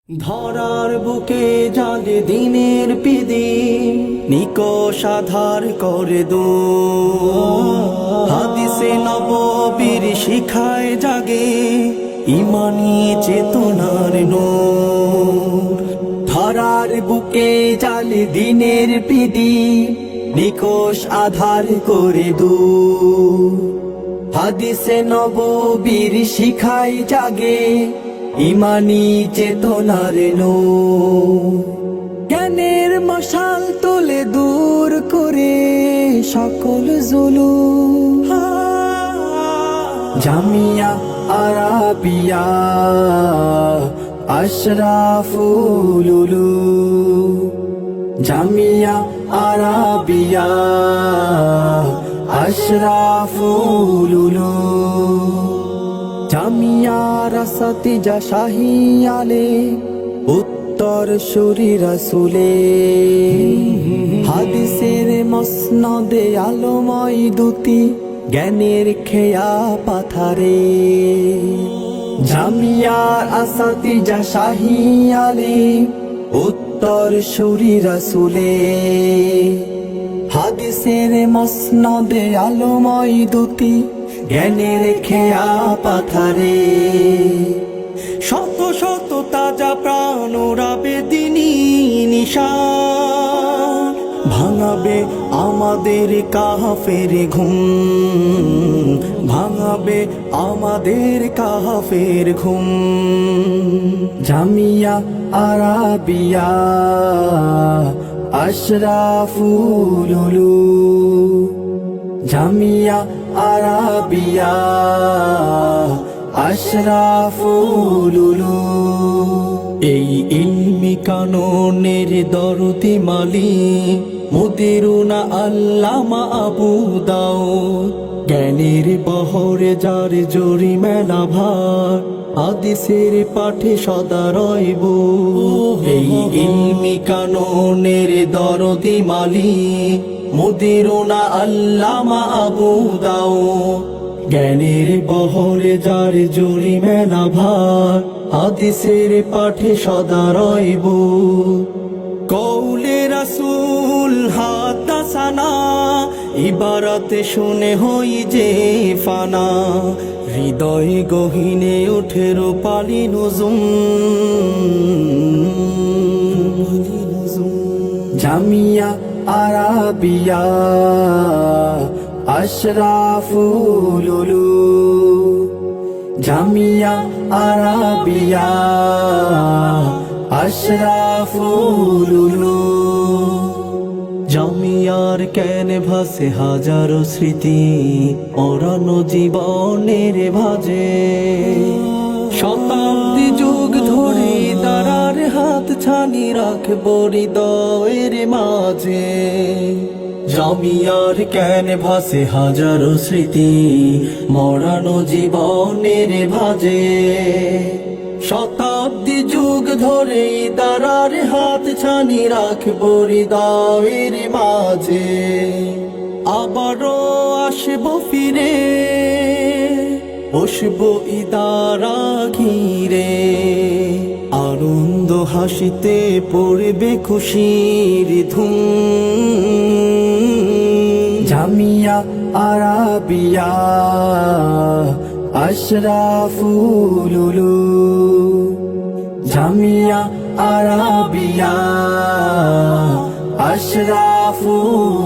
ধরার বুকে জাগে দিনের পিদি নিকষ আধার করে দো হাদিসে নববীর শিখায় জাগে ইমানি চেতনার নূর। ধরার বুকে জালে দিনের পিদি নিকষ আধার করে দো হাদিসে নববীর শিখায় জাগে ইমানি চেতনার নূর। জ্ঞানের মশাল তোলে দূর করে সকল জুলুম। জামিয়া আরাবিয়া আশরাফুল উলুম। জামিয়া আরাবিয়া আশরাফুল উলুম। জামিয়া রাসাতিজা শাহী আলে উত্তর সুরি রাসূলে হাদিসের মসনদে আলোময় দুতি জ্ঞানের খেয়া পাথারে। জামিয়া রাসাতিজা শাহী আলে উত্তর সুরি রাসূলে হাদিসের মসনদে আলোময় দুতি জ্ঞানের খেয়া পাথারে। শত শত তাজা প্রাণ রাবে দিনী নিশান ভাঙাবে আমাদের কাফের ঘুম। ভাঙাবে আমাদের কাফের ঘুম। জামিয়া আরাবিয়া আশরাফুল উলুম। জামিয়া আরাবিয়া আশরাফুল উলুম। এই ইলমি কাননের দরদি মালিক মুদিরুনা আল্লামা আবু দাউদ। জ্ঞানের বহরে যার জরি মেলা ভার হাদিসের পাঠে সদা রইব। এই ইলমি কাননের দরদি মালিক মুদিরুনা আল্লামা আবু দাউদ। জ্ঞানের বহরে যার জরি মেলা ভার হাদিসের পাঠে সদা রইব। কৌলে রাসূল হাদাসানা ইবারতে শুনে হই যে ফানা। হৃদয় গহীনে ওঠে রূপালী নুজুম। জামিয়া আরাবিয়া আশরাফুল উলুম। জামিয়া আরাবিয়া আশরাফুল উলুম। জামিয়ার ক্যানভাসে হাজারো স্মৃতি ওরানো জীবনের ভাজে। শতাব্দী যুগ ধরে তারার হাত ছানি রাখবো হৃদয়ের মাঝে। জামিয়ার ক্যানভাসে হাজারো স্মৃতি মরানো জীবনের ভাজে। শতাব্দী যুগ ধরে তারার হাত ছানি রাখবো হৃদয়ের মাঝে। আবারও আসবো ফিরে বসবো ইদারা ঘিরে। আনন্দ হাসিতে পড়বে খুশির ধুম। জামিয়া আরাবিয়া আশরাফুল উলুম। জামিয়া আরাবিয়া আশরাফুল